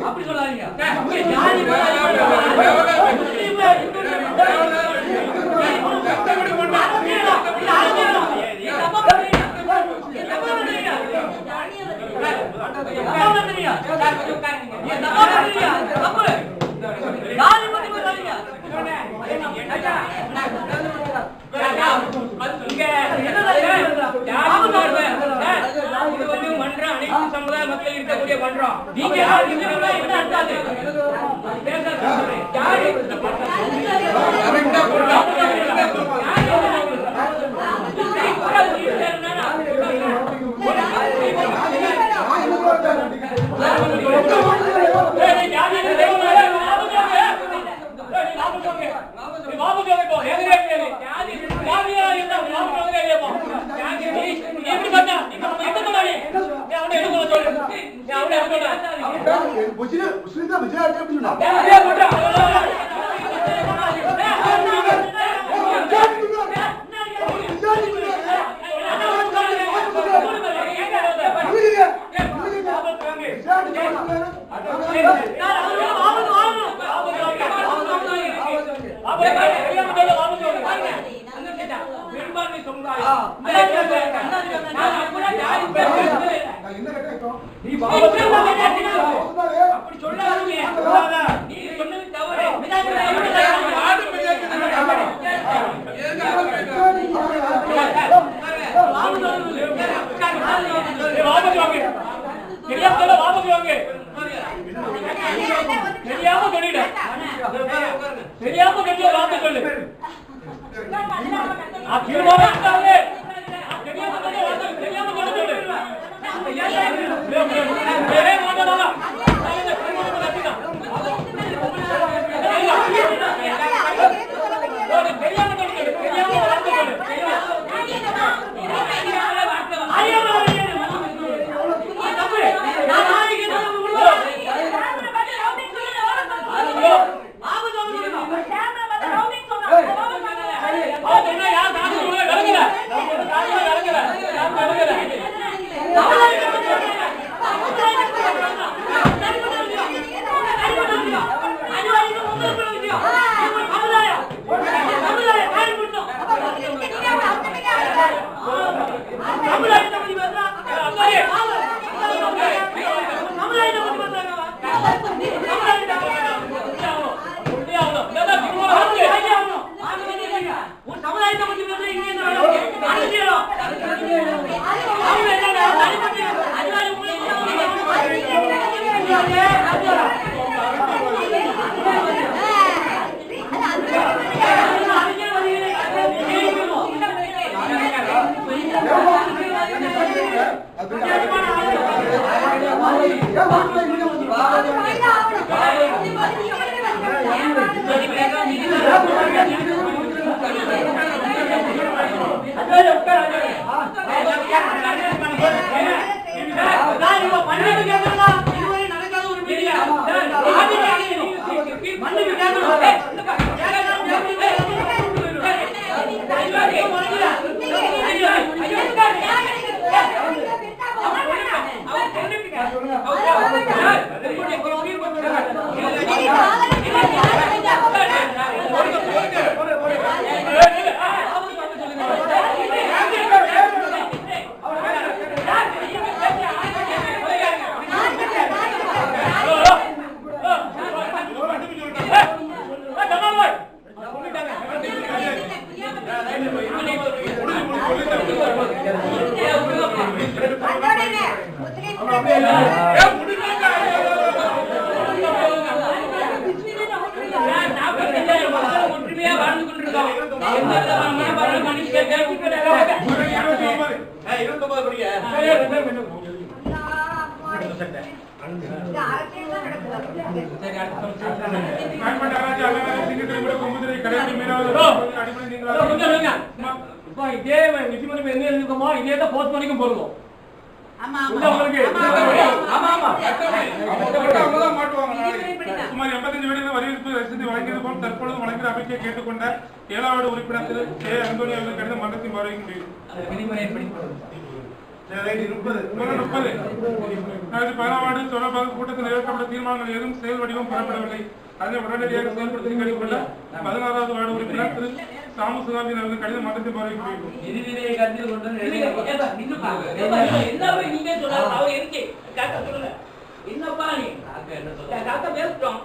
அப்படி சொல்லாதீங்க. சமுதாய மக்கள் இருக்கக்கூடிய பண்றோம். நீங்க யாரு என்ன அர்த்தாது சுமார் 85 வீடுகள் வரவேற்பு ரசீது வழங்கியது போல் தற்பொழுது வழங்கிய அமைச்சை கேட்டுக்கொண்ட 7வது உறுப்பினர் திரு கே. அந்தோணி அவர்கள் கடிதம் மன்றத்தின் பார்வைக்கு முடியும். 2016 தொடர்பாக கூட்டத்தில் நிறைவேற்றப்பட்ட தீர்மானங்கள் ஏதும் செயல் வடிவம் பெறப்படவில்லை. அதனை உடனடியாக செயல்படுத்தி கேட்டுக்கொண்ட 16வது வார்டு உறுப்பினர் திரு சாமு சுகாபின் அவர்கள் கடிதம் மன்றத்தின் பார்வைக்கு முடியும். என்னப்பா நீ காக்க பேசுறோம்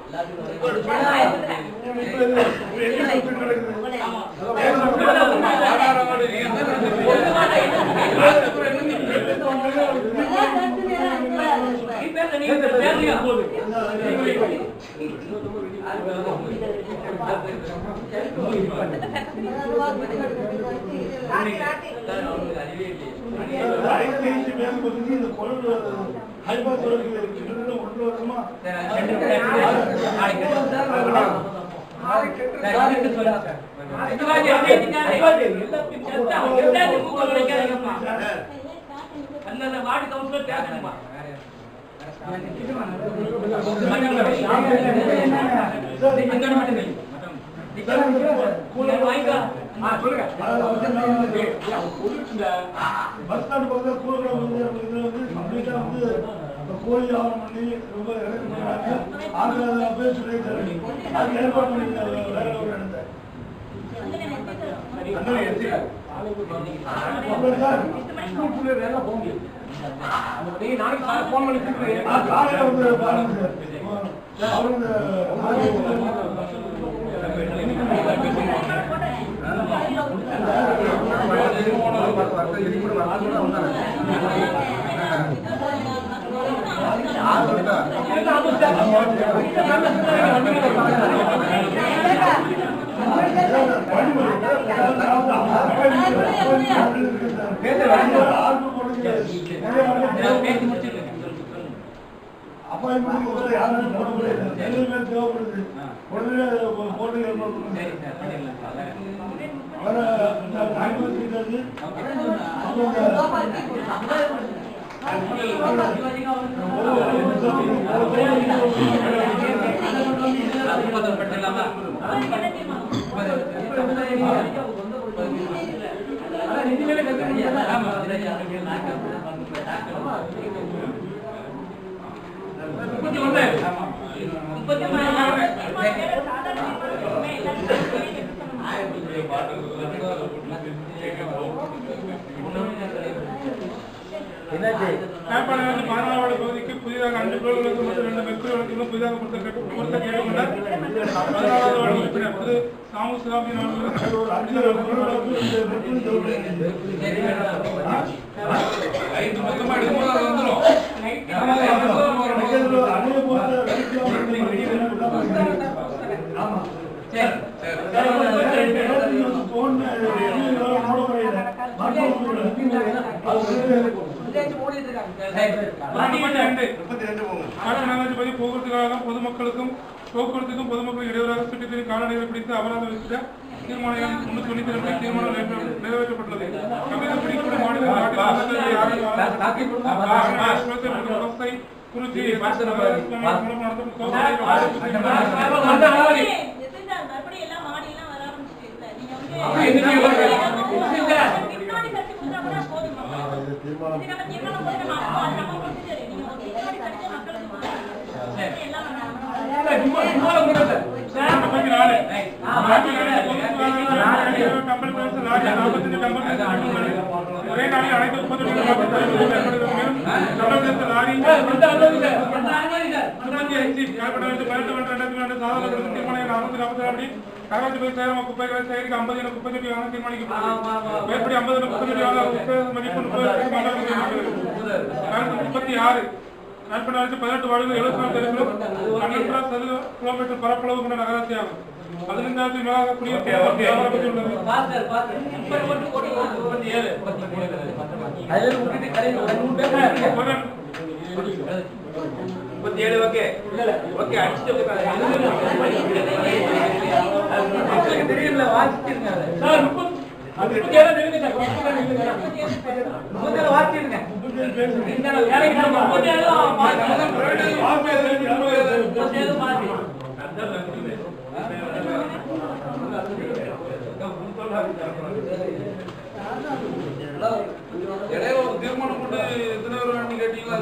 வார்டு கவுன்சிலர் பேசணுமா கோழி ஆவணம் பண்ணி ரொம்ப பேர் சொல்லியிருக்காரு. அது ஏற்பாடு பண்ணிருக்காரு. வேற ஒரு இடத்த பாராளுமன்ற பகுதிக்கு புதிதாக 5 கோயில்களுக்கு மற்றும் 2 மெக்குகளுக்கு புதிதாக பொருத்த கேட்டுக்கொண்டார். 16வது வார்டு உறுப்பினர் திரு சாமு சுகாபின் பொதுமக்களுக்கும் போக்குவரத்துக்கும் பொதுமக்கள் இடையூறாக சுற்றித்திரி கால்நடைகளை பிடித்து அபராதம் விதித்த தீர்மானம் 392 தீர்மானம் நிறைவேற்றப்பட்டுள்ளது. பிடிக்கூட மாநில குறிச்சி ஒரே நாளில் அனைத்து 65 சேலம் குப்பைகளை சேகரிக்க 50 என குப்பை தொட்டி வாங்க தீர்மானிக்கப்பட்டது. மேற்படி 50 குப்பை தொட்டி வாங்க மதிப்பு 36 நண்பனாட்சி 18 வார்டுகள் 74 தெருக்களும் 12 கிலோமீட்டர் பரப்பளவு கொண்ட நகராட்சி ஆகும். 15,000 மேலாக குடியிருப்பு வியாபாரப்பட்டுள்ளது. தெரியல வாசிச்சிருங்க இடையில ஒரு தீர்மானம் போட்டு எத்தனை பேர் கேட்டீங்களா?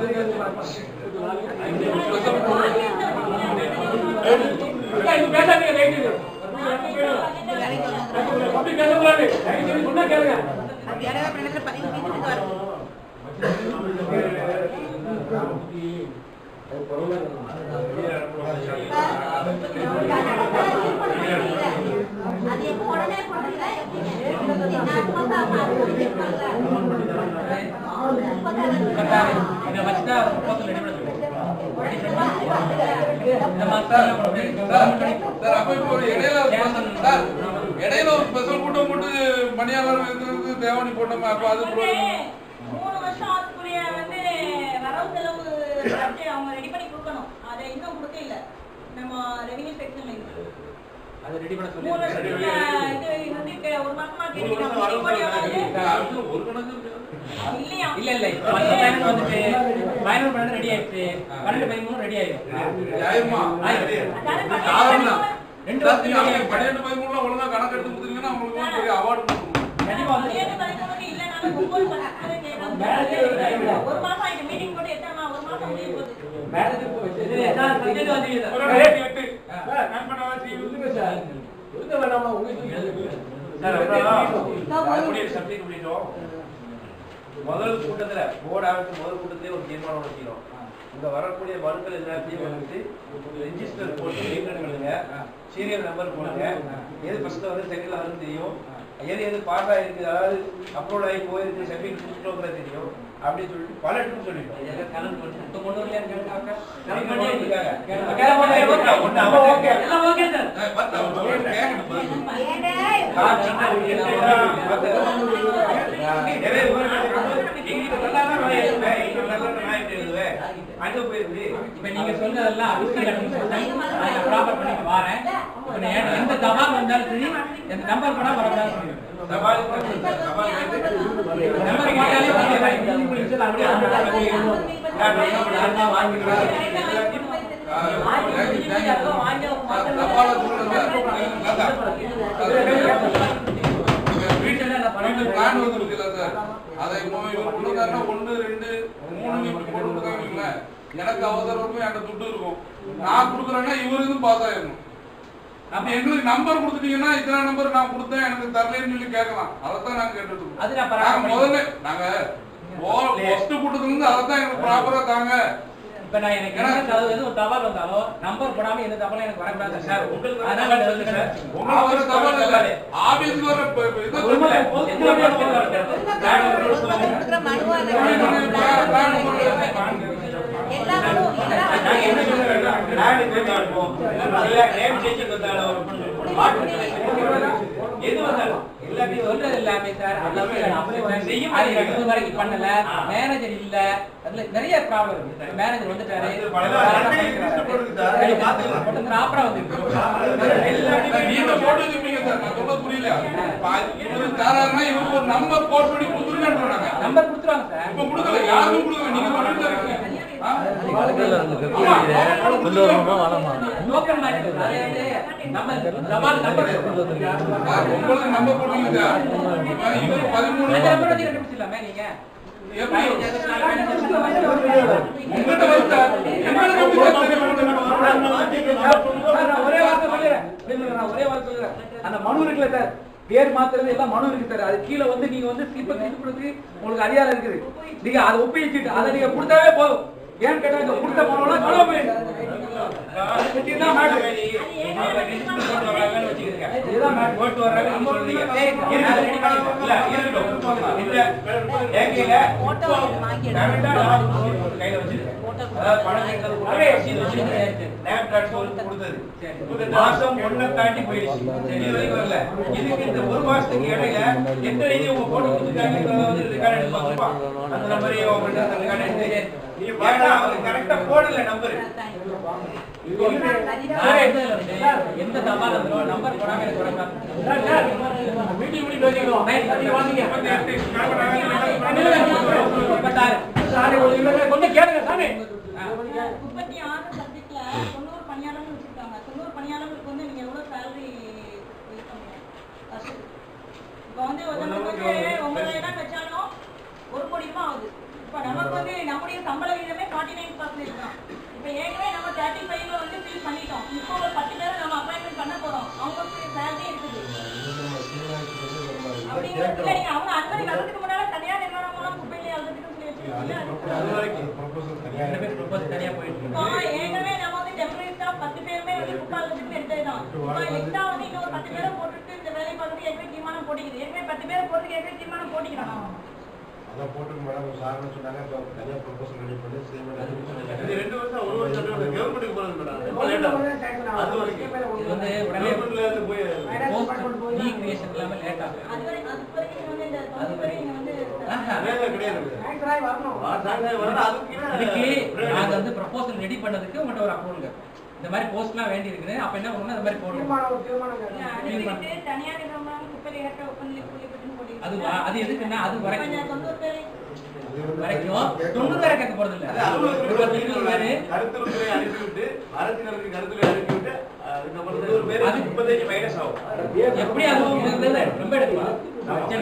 இடையில ஒரு ஸ்பெஷல் கூட்டம் போட்டு பணியாளர் தேவனி போட்டோமா? அப்ப அது 3 வருஷம் அதுக்குரிய வந்து வரவு செலவு அவங்க ரெடி பண்ணி கொடுக்கணும். அதை இன்னும் கொடுக்க இல்ல. நம்ம ரெவென்யூ செக்ஷன்ல இருக்கு. அது ரெடி பண்ண சொல்லி 3 வருஷத்துக்கு இது வந்து ஒரு மாசமா கேட்டீங்க. ஒரு கணக்கு இல்லையா? இல்ல ஃபைனல் வந்துட்டு ஃபைனல் பண்ண ரெடி ஆயிடுச்சு. 12 13 ரெடி ஆயிடுச்சு. நியாயமா? சாதாரண 2 வருஷம் 12 13 ஒழுங்கா கணக்கு எடுத்து கொடுத்தீங்கன்னா உங்களுக்கு ஒரு பெரிய அவார்ட் கொடுக்கணும். கண்டிப்பா வந்து இல்லனாலும் 9 வருஷம் கேக்குறாங்க. ஒரு மாசம் ஆயிட்டு மீட்டிங் போட்டு எத்தனை ஒரு மாசம் முடிய போகுது. மேரேஜ் போய் சார் சப்ஜெக்ட் வந்து ஒரு 8 நண்பனாட்சி சார் எழுத வேண்டாமா உங்களுக்கு சார் அப்புறம் சப்ஜெக்ட் முடிஞ்சோம். முதல் கூட்டத்துல போர்டு ஆரம்பிச்சு முதல் கூட்டத்திலே ஒரு தீர்மானம் வச்சுக்கிறோம். இங்க வரக்கூடிய மனுக்கள் எல்லாத்தையும் வந்து ரெஜிஸ்டர் போட்டு மெயின்டைன் பண்ணுங்க, சீரியல் நம்பர் போடுங்க, எது ஃபர்ஸ்ட் வந்து செகண்ட்ல வந்து தெரியும், எது பாஸ் ஆயிருக்கு, அதாவது அப்லோட் ஆகி போயிருக்கு, சர்டிஃபிகேட் கொடுத்துட்டோங்கிறது தெரியும் அப்படின்னு சொல்லிட்டு பல ட்ரிப் சொல்லிட்டோம். அங்க போயிருக்கு. இப்ப நீங்க சொன்னதெல்லாம் ப்ராப்பர் பண்ணிட்டு வரேன். எந்த தபால் வந்தாலும் சரி எந்த நம்பர் கூட வரக்கூடாது சொல்லுங்க. நம்பர் எனக்கு அவசரம் என்கிட்ட துட்டு இருக்கும், நான் கொடுக்குறேன்னா இவருக்கும் பாஸ் ஆயிடணும். அப்ப எங்களுக்கு நம்பர் கொடுத்துட்டீங்கன்னா இத்தனை நம்பர் நான் கொடுத்தேன் எனக்கு தரலன்னு சொல்லி கேட்கலாம். அதைத்தான் நாங்க கேட்டுட்டு இருக்கோம். முதல்ல நாங்க ஃபர்ஸ்ட் கூட்டத்துல இருந்து அதைத்தான் எங்களுக்கு ப்ராப்பரா தாங்க. இப்ப நான் எனக்கு என்ன ஒரு தபால் வந்தாலும் நம்பர் போடாம எந்த தபாலும் எனக்கு வரக்கூடாது சார். உங்களுக்கு அதனால சொல்லுங்க சார். உங்களுக்கு ஒரு தபால் இல்ல, ஆபீஸ்க்கு வர எது வந்தாலும் எல்லாத்தையும் சொல்றது எல்லாமே சார் வரைக்கும் பண்ணல, மேனேஜர் இல்ல, அதுல நிறைய ப்ராப்ளம் இருக்கு. மேனேஜர் வந்துட்டாரு ப்ராப்பரா வந்து நீங்க போட்டு இருப்பீங்க சார். நான் சொல்ல புரியல. இவருக்கு தாராளமா இவருக்கு ஒரு நம்பர் போட் பண்ணி கொடுத்துருங்க. நம்பர் கொடுத்துருவாங்க சார். இப்ப கொடுக்கல, யாருக்கும் கொடுக்கல, நீங்க பண்ணிட்டு இருக்கீங்க. டோக்கன் மாதிரி நம்பர் தபால் நம்பர் உங்களுக்கு நம்பர் போடுவீங்க சார். இவரு 13 நம்பர் வந்து கண்டுபிடிச்சிடலாமே நீங்க. எப்படி உங்ககிட்ட வந்து ஒரே வார்த்தை சொல்றேன். அந்த மனு இருக்குல்ல சார், பேர் மாத்துறது எல்லாம் மனு இருக்கு சார். அது கீழே வந்து நீங்க வந்து ஸ்லிப்பை கொடுத்து உங்களுக்கு அதிகாரம் இருக்குது. நீங்க அதை ஒப்பிச்சுட்டு அதை நீங்க கொடுத்தாவே போதும். ஏன்னு கேட்டா இந்த கொடுத்த மனுவெல்லாம் கழுவ போயிடும். போட்டு வர்றாங்க சொல்றீங்க. கையில வச்சிருக்கேன். அதாவது மாசம் 1 தாண்டி போயிடுச்சு. இது வரைக்கும் வரல. இதுக்கு இந்த 1 மாசத்துக்கு இடையில எந்த எழுதி உங்க போட்டு கொடுத்துருக்காங்க ரெக்கார்ட் எடுத்து பார்ப்பா. அந்த மாதிரி உங்க ரெக்கார்ட் எடுத்து நீங்க பார்த்தா அவர் கரெக்டா போடல நம்பர். எந்த தபால் நம்பர் போடாம எனக்கு வரணும். மீட்டிங் முடி பேசிக்கிறோம். வாங்க. கொஞ்சம் கேளுங்க சாமி. 36 சப்ஜெக்ட்ல 90 பணியாளர்கள் வச்சிருக்காங்க. 90 பணியாளர்களுக்கு வந்து நீங்க எவ்வளவு salary கொடுப்பீங்க? இப்போ வந்து ஒருத்தருக்கு 9,000 வச்சாலும் 1 கோடி ரூபாய் ஆகுது. இப்போ நமக்கு வந்து நம்முடைய சம்பள விகிதமே 49% தான். இப்போ ஏற்கனவே நம்ம 35 வந்து ஃபில் பண்ணிட்டோம். இப்போ ஒரு 10 பேரை நம்ம அப்பாயின்மெண்ட் பண்ண போறோம். அவங்களுக்கு salary இருக்குது. அப்படிங்கிறதுல நீங்க அவங்க அனுமதி வர்றதுக்கு முன்னால தனியார் நிறுவனம் மூலம் குப்பையிலே அழுதுக்கு சொல்லி வச்சிருக்கீங்க. அது வரைக்கும் ப்ரொபோசல் தனியா போயிட்டு இப்போ ஏற்கனவே நம்ம வந்து டெம்பரரி ஸ்டாஃப் 10 பேருமே வந்து குப்பை அழுதுக்கு எடுத்ததுதான். இப்போ எக்ஸ்ட்ரா வந்து இன்னொரு 10 பேரை போட்டுட்டு இந்த வேலையை பார்த்துட்டு ஏற்கனவே தீர்மானம் போட்டிக்குது. ஏற்கனவே 10 பேரை போட்டுக்கு ஏற்கனவே தீர்மானம் போட்டிக்கிறாங்க. அதான் போட்டுக்கு மேடம் சார்னு சொன்னாங்க. தனியாக ப்ரொபோசல் ரெடி பண்ணி சேவ் இது 2 வருஷம் 1 வருஷம் கவர்மெண்ட்டுக்கு போறது மேடம். அது வரைக்கும் இது வந்து உடனே போய் நீ கிரியேஷன் இல்லாம லேட் ஆகும். அது வரைக்கும் வந்து இந்த 90 பேரை நீங்க வந்து இதுக்கு நாங்க வந்து ப்ரொபோசல் ரெடி பண்ணதுக்கு உங்கள்கிட்ட ஒரு அப்ரூவல் இந்த மாதிரி போஸ்ட்லாம் வேண்டி இருக்குது. அப்ப என்ன பண்ணணும் அந்த மாதிரி போடணும். அனுமதிட்டு தனியார் நிறுவனம் குப்பையில ஏற்ற ஒப்பந்தத்தில் கூலிப்பட்டுன்னு போட்டிருக்கு. அது எதுக்குன்னா அது வரைக்கும் 90 பேரை வரைக்கும் 90 பேரை கேட்க போறது இல்ல. கருத்துரை அனுப்பிவிட்டு அரசினருக்கு கருத்துரை அனுப்பிவிட்டு அது 35 மைனஸ் ஆகும். எப்படி அது ரொம்ப எடுப்பா 10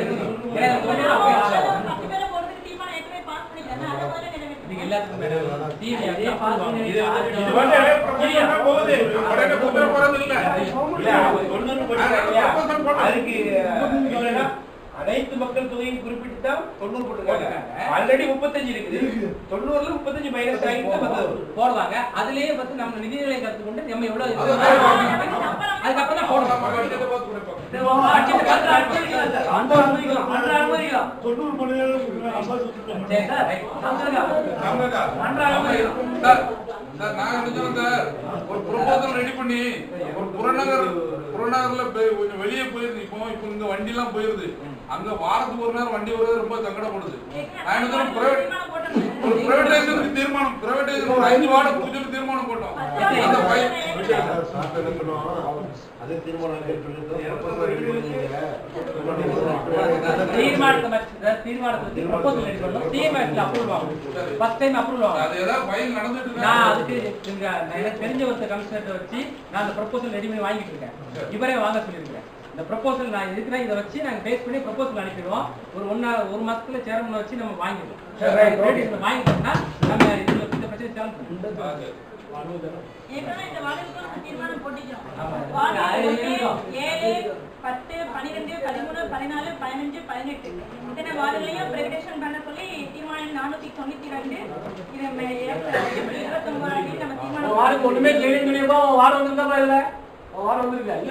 பேரை போடுறதுக்கு தீர்மானம் ஏற்கனவே பாஸ் பண்ணிட்டாங்க. அதை மாதிரி நிறைவேற்றி எல்லாத்துக்கும் இது போகுது உடனே குதிரை போறது இல்ல. அதுக்கு அனைத்து மக்கள் தொகையும் குறிப்பிட்டு தான் 90 போட்டுருக்காங்க. ஆல்ரெடி 35 இருக்குது. 90ல 35 மைனஸ் ஆகிட்டு போடுவாங்க. அதுலயே வந்து நம்ம நிதிநிலை கற்றுக்கொண்டு நம்ம எவ்வளவு அதுக்கப்புறம் தான் போடுவோம். 90 மணிநேரம் சரி சார் சார் நாங்க நினைச்சோம் சார் ஒரு ப்ரொபோசல் ரெடி பண்ணி ஒரு புறநகர்ல கொஞ்சம் வெளியே போயிருது. இப்போ இந்த வண்டி எல்லாம் போயிருது. அங்க வாரத்துக்கு ஒரு நேரம் வண்டி வருது. ரொம்ப சங்கடப்படுது. நான் என்ன ஒரு பிரைவேடைசேஷனுக்கு தீர்மானம் பிரைவேடைசேஷன் ஒரு 5 வார்டு கொடுத்து தீர்மானம் போட்டோம். அதே தீர்மானம் தீர்மானத்துக்கு ப்ரொபோசல் ரெடி பண்ணனும். சிஎம்எஸ்ல அப்ரூவல் வாங்கணும். ஃபர்ஸ்ட் டைம் அப்ரூவல் வாங்கணும். அது ஏதாவது ஃபைல் நடந்துட்டு இருக்கு. நான் அதுக்கு எனக்கு தெரிஞ்ச ஒரு கமிஷனர்ட்ட வச்சு நான் அந்த ப்ரொபோசல் ரெடி பண்ணி வாங்கிட்டு இருக்கேன். இவரே வாங்க சொல்லியிருக்கேன். இந்த ப்ரொபோசல் நான் இருக்கிறேன். இதை வச்சு நாங்கள் பேஸ் பண்ணி ப்ரொபோசல் அனுப்பிடுவோம். ஒரு மாசத்துல சேர்மனை வச்சு நம்ம வாங்கிடுவோம். வாங்கிட்டோம்னா நம்ம இந்த பிரச்சனை சால்வ் பண்ணுவோம். ஏற்கனவே இந்த வார்டுக்கு தீர்மானம் போட்டிக்கிறோம். ஆமா. வார்டு 7, 10, 12, 13, 14, 15, 18 இத்தனை வார்டுகளையும் பிரைவேடைசேஷன் பண்ண சொல்லி தீர்மானம் 492 இது 29 நம்ம தீர்மானம் வார்டு ஒண்ணுமே கிளீன் பண்ணியப்போ வார்டு வந்துருந்தா இல்ல வார்டு வந்துருக்கா இல்ல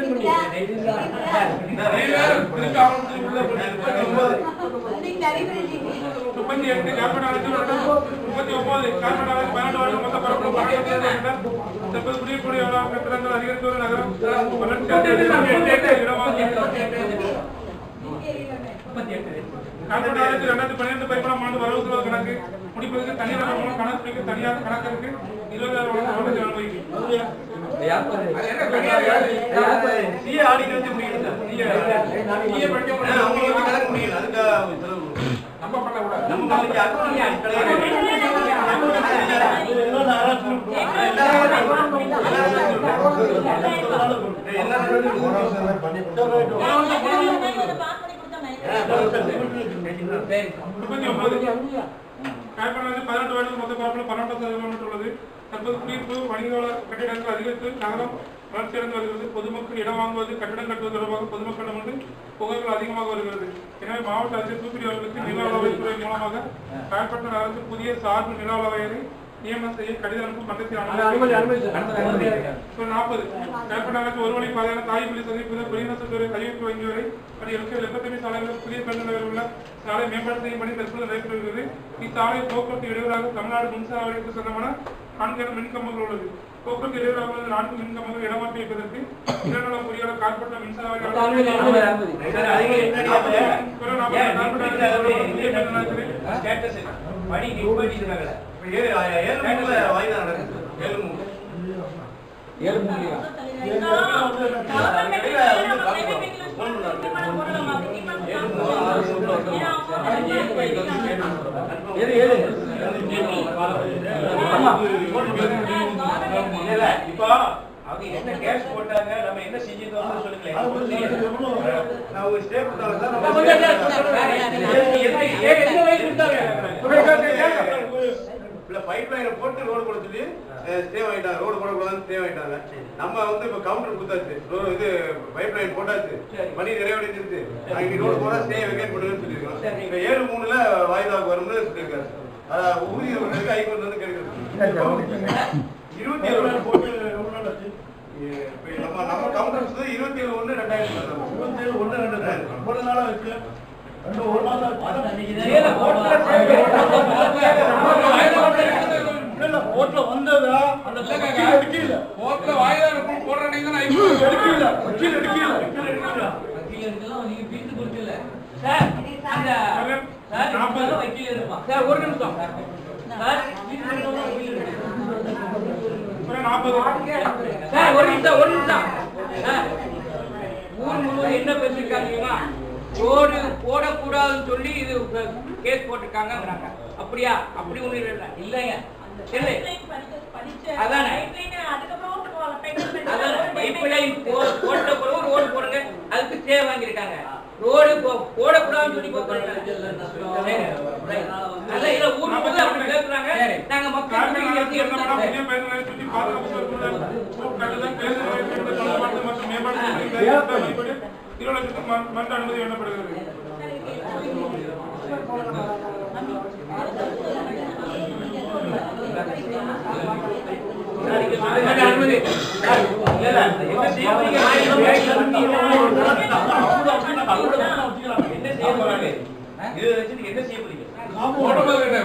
கணக்கு முடிப்பதற்கு தனியார் கணக்கு தனியார் கணக்கு இருக்கு 20,000 காய்பனாது 18 வருடம் மொத்த பரப்பளவு 12% உள்ளது. தற்போது குடியிருப்பு வணிகவாளர் கட்டிடங்கள் அதிகரித்து நகரம் வளர்ச்சியடைந்து வருகிறது. பொதுமக்கள் இடம் வாங்குவது கட்டிடம் கட்டுவது தொடர்பாக பொதுமக்களிடமிருந்து புகார்கள் அதிகமாக வருகிறது. எனவே மாவட்ட ஆட்சியர் தூத்துக்குடி அவர்களுக்கு நில அளவைத்துறை மூலமாக காயப்பட்ட அரசு புதிய சார்பு நில அளவையை நியமனம் செய்ய கடிதம் அனுப்பும் மன்றத்தில் 40 காயப்பட்ட அரசு ஒரு வழி பாதையான தாய்மொழி சந்திப்பு பெரியநசத்துறை அறிவிப்பு வங்கியவரை 75 சாலைகளில் புதிய பேருந்து உள்ள சாலை மேம்பாடு செய்யும் பணி தற்போது நடைபெற்று வருகிறது. இச்சாலை போக்குவரத்து இடையூறாக தமிழ்நாடு மின்சார வாரியத்துக்கு சொந்தமான 4 மின்கம்பங்கள் உள்ளது. போக்குவரத்து இடையூறாக உள்ள 4 மின்கம்பங்கள் இடமாற்றி வைப்பதற்கு இளநல பொறியாளர் கார்பரேட் மின்சார இப்போ அவங்க என்ன கேஷ் போட்டாங்க, நம்ம என்ன செஞ்சிருக்கோம்னு சொல்லுங்களேன். நான் ஒரு ஸ்டே பைப் லைனை போட்டு ரோடு போட சொல்லி ஸ்டே வாங்கிட்டாங்க. ரோடு போடக்கூடாதுன்னு ஸ்டே வாங்கிட்டாங்க. நம்ம வந்து இப்போ கவுண்டர் கொடுத்தாச்சு, இது பைப் லைன் போட்டாச்சு, பணி நிறைவடைஞ்சிருச்சு. நாங்கள் ரோடு போட ஸ்டே வெக்கேட் பண்ணுங்கன்னு சொல்லியிருக்கோம். இப்போ 7/3 வாய்தாவுக்கு வரும்னு சொல்லியிருக்காரு. உறுதி ஹைகோர்ட் வந்து கிடைக்கிறது 27 போட்டு நம்ம கவுண்டர்ஸ் 27/1/2000 ஒரு நாளா இருக்கு. ஒரு மாதம் கோர்ட்ல வந்ததா அந்த கோர்ட்ல வாய்தா போடுற நீங்க ஒரு நிமிஷம் ஊர் முழுவதும் என்ன பேசிருக்காங்கன்னா ரோடு போடக்கூடாதுன்னு சொல்லி இது கேஸ் போட்டிருக்காங்க. அப்படியா? அப்படி ஒண்ணு இல்லைங்க. அதானே பைப்லைன் போட்ட பிறகு ரோடு போடுங்க, அதுக்கு ஸ்டே வாங்கியிருக்காங்க. ரோடு போடக்கூடாதுன்னு சொல்லி ஊர் முழுவதும் அப்படி பேசுறாங்க. நாங்க மக்கள் மன்ற அனுமதி வேண்டப்படுகிறது. என்ன செய்ய போறீங்க?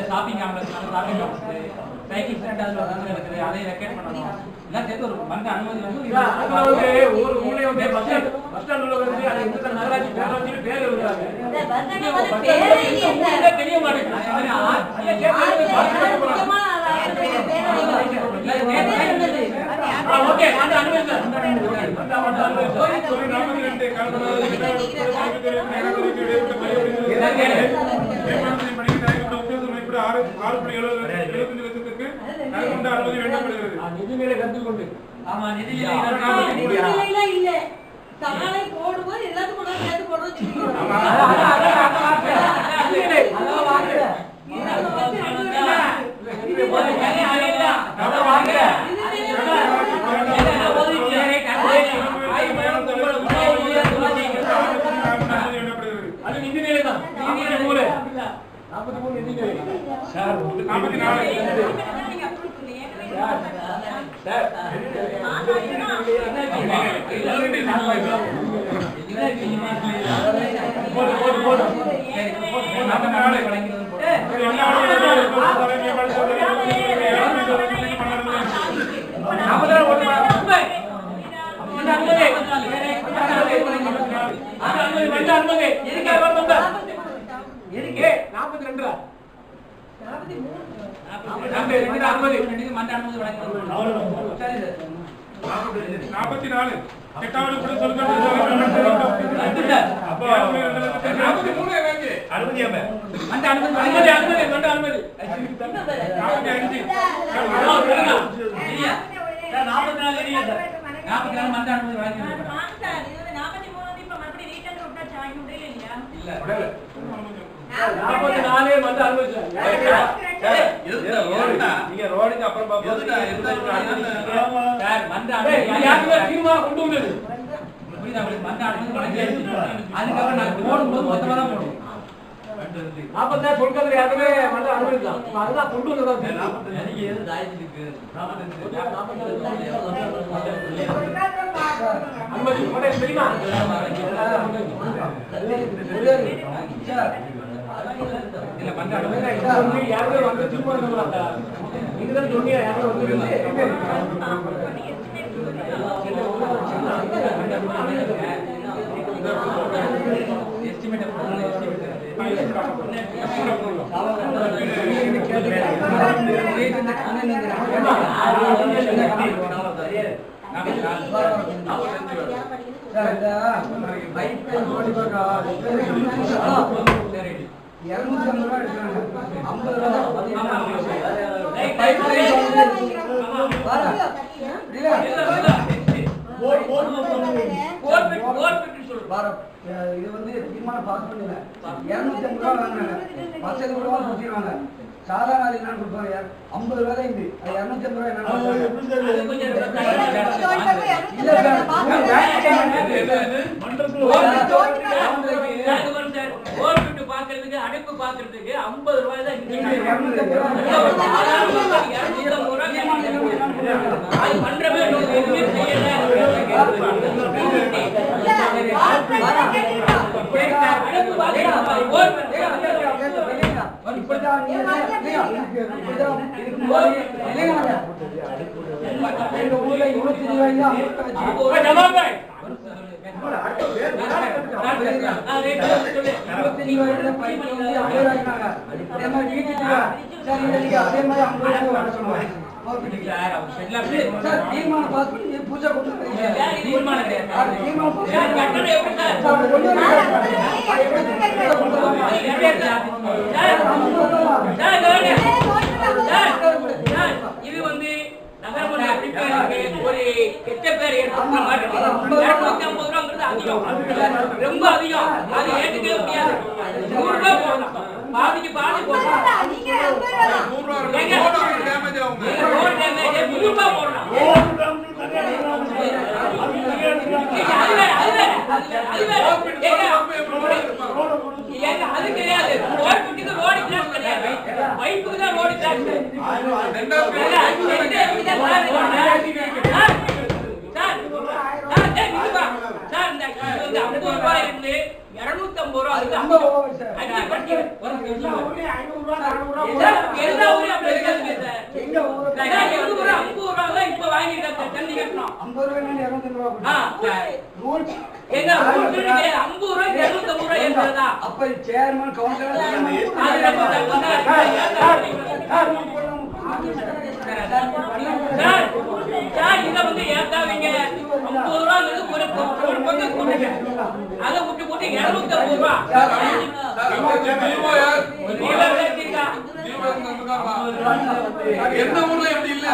ஷாப்பிங் சைக்கிள் சென்டர் இருக்குது, அதை ரெக்கமெண்ட் பண்ணணும். எல்லாம் சேர்த்து ஒரு மன்ற அனுமதி வந்து ஒரு மூலையை வந்து பஸ் ஸ்டாண்ட் உள்ள வந்து அது எந்த நகராட்சி பேராட்சி பேர் எழுதுறாங்க. தெரிய அனுமதி வேண்டப்படுகிறது. நிதிநிலை கருத்தில் கொண்டு ஆமா நிதிநிலை இல்ல சாலை போடும்போது எல்லாத்துக்கும் சேர்த்து போடுறது அது நிதிநிலை தான். 43 நிதிநிலை சார் 44 சார் அதுதான் தெரியுமா? இல்ல பண்ண யாருமே வந்து திரும்ப நீங்க தான் சொன்னீங்க யாரும் வந்து எஸ்டிமேட் இது வந்து தீர்மானம் பாஸ் பண்ணுங்க. 250 ரூபா வாங்குறாங்க, பச்சை ரூபா கொடுத்துருவாங்க. சாதாரண ஆள் என்ன கொடுப்பாங்க? 50 ரூபா தான் இது. 250 ரூபா என்ன பாக்குறதுக்கு அடைப்பு பாக்குறதுக்கு 50 ரூபாய் தான் எங்க ஊர்ல 25 தீர்மானம் பாஸ் பண்ணி பூஜை இது வந்து ஒரு கெட்ட பேர் ஏற்படுற மாதிரி 250 ரூபாங்கிறது அதிகம், ரொம்ப அதிகம். அது ஏற்றுக்கவே முடியாது. 100 ரூபாய் போடணும், பாதிக்கு பாதி போடணும். 100 ரூபாய் போடணும். அது கிடையாது. ரோடு கிளாஸ் கிடையாது, பைப்புக்கு தான் ரோடு கிளாஸ். சார் இந்த 50 ரூபாய் இருந்து 250 ரூபாய் எல்லா ஊர்லயும் அப்படி இருக்காதுங்க சார். எங்க ஊர்ல 50 ரூபாய் இப்ப வாங்கிட்டு தண்ணி கட்டணும். 50 ரூபாய் 250 ரூபாய் எங்க ஊருக்கு 50 ரூபாய் 250 ரூபாய் ஏற்றதா? அப்ப சேர்மன் கவுன்சிலர் இத வந்து ஏத்தாவீங்க. 50 ரூபாங்கிறது ஒரு பக்கம் கொடுங்க, அதை விட்டு போட்டு 250 ரூபாய் எந்த ஊர்ல எப்படி இல்ல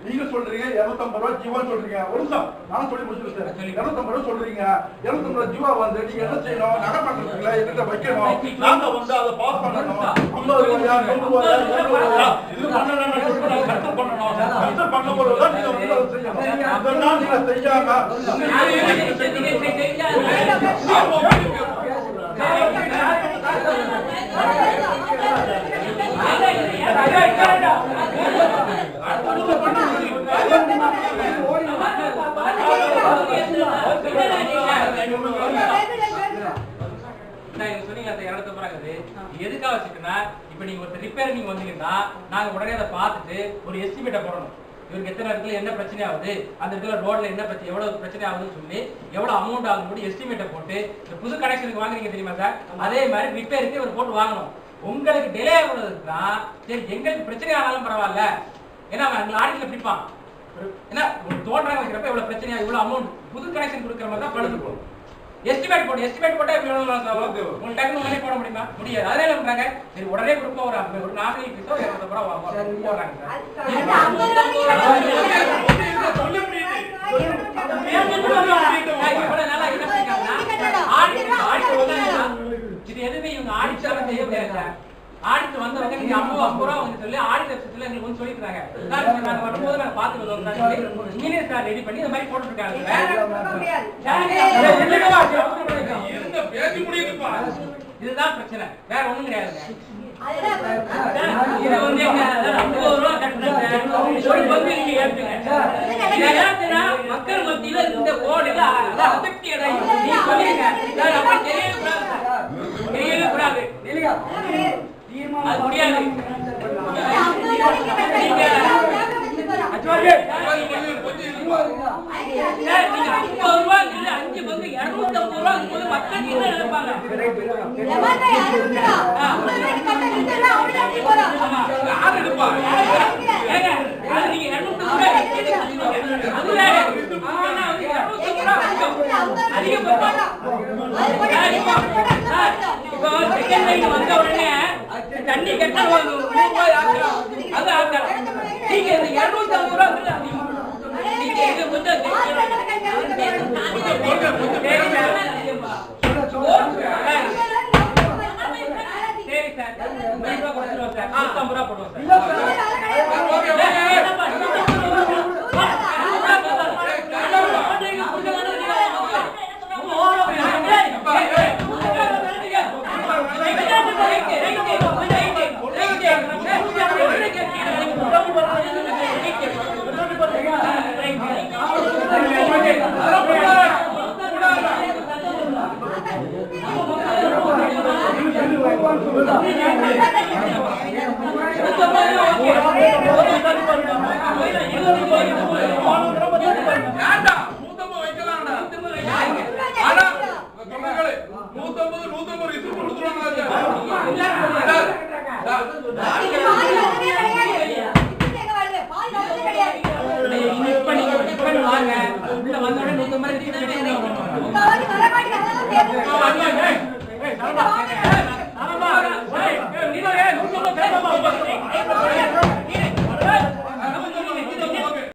நீங்க சொல்றீங்க 250 ரூபாய் ஜீவா சொல்றீங்க. ஒரு நிமிஷம் நான் சொல்லி முடிச்சிருக்கேன். 250 ரூபாய் சொல்றீங்க, 250 ரூபாய் ஜீவா வந்து நீங்க என்ன செய்யணும்? நகை பண்றதுல எங்கிட்ட வைக்கணும், நாங்க வந்து அதை பாஸ் பண்ணணும். 50 ரூபாயா 100 ரூபாயா 200 ரூபாயா இது பண்ணணும், கஷ்டம் பண்ணணும். கஷ்டம் பண்ணும்போது தான் நீங்க வந்து அதை செய்யணும். அதெல்லாம் நீங்க செய்யாம எதுக்காக வச்சுக்கன்னா, இப்ப நீங்க ஒரு ரிப்பேர் நீங்க வந்தீங்கன்னா நாங்க உடனே அதை பார்த்துட்டு ஒரு எஸ்டிமேட்டை போடணும். இவருக்கு எத்தனை இடத்துல என்ன பிரச்சனை ஆகுது, அந்த இடத்துல ரோட்ல என்ன பிரச்சனை, எவ்வளவு பிரச்சனை ஆகுதுன்னு சொல்லி எவ்வளவு அமௌண்ட் ஆகும் கூட எஸ்டிமேட்டை போட்டு இந்த புது கனெக்ஷனுக்கு வாங்குறீங்க தெரியுமா சார், அதே மாதிரி ரிப்பேருக்கு இவர் போட்டு வாங்கணும். உங்களுக்கு டிலே ஆகுறதுன்னா சரி, எங்களுக்கு பிரச்சனை ஆனாலும் பரவாயில்ல, ஏன்னா அவங்க ஆடிட்ல பிடிப்பான். ஏன்னா ஒரு தோன்றாங்க வைக்கிறப்ப இவ்வளவு பிரச்சனையா இவ்வளவு அமௌண்ட் புது கனெக்ஷன் கொடுக்குற மாதிரி தான் பழுது போகும். எஸ்டிமேட் போட்டா உங்களுக்கு டக்குனு உடனே போட முடியுமா? முடியாது. அதனால பண்றாங்க, சரி உடனே கொடுப்போம், ஒரு நாமினி பீஸோ 200 ரூபாய் போடுறாங்க சார். இவ்வளவு நாளா என்ன பண்ணிருக்காங்கன்னா இது ஆடிட் எல்லாம் செய்ய முடியாது சார். ஆடிட் வந்தவங்க நீங்க 50 ரூபா வந்து சொல்லி ஆடிட் வெப்சைட்ல எங்களுக்கு வந்து சொல்லிருக்காங்க. நாங்க வரும்போது நாங்க பாத்துட்டு வரோம். இன்ஜினியர் சார் ரெடி பண்ணி இந்த மாதிரி போட்டு இருக்காங்க. இருங்க, பேசி முடியுதுப்பா. இதுதான் பிரச்சனை, வேற ஒண்ணும் கிடையாதுங்க. இது வந்து 50 ரூபா கட்டணும். ஒரு பங்கு நீங்க ஏத்துங்க. மக்கள் மத்தியில இந்த கோடில அஃபெக்ட் ஆயிடுச்சு. நீங்க சொல்லுங்க. அப்ப தெரியவே கூடாது. அது முடியாது. தண்ணி கட்ட அது ஆக்கலாம். நீங்க 250 ரூபா நீங்க இது கொஞ்சம் சரி சார், 50 ரூபா கொடுத்துருவோம் சார். 50 ரூபா போடுவோம் வாங்க.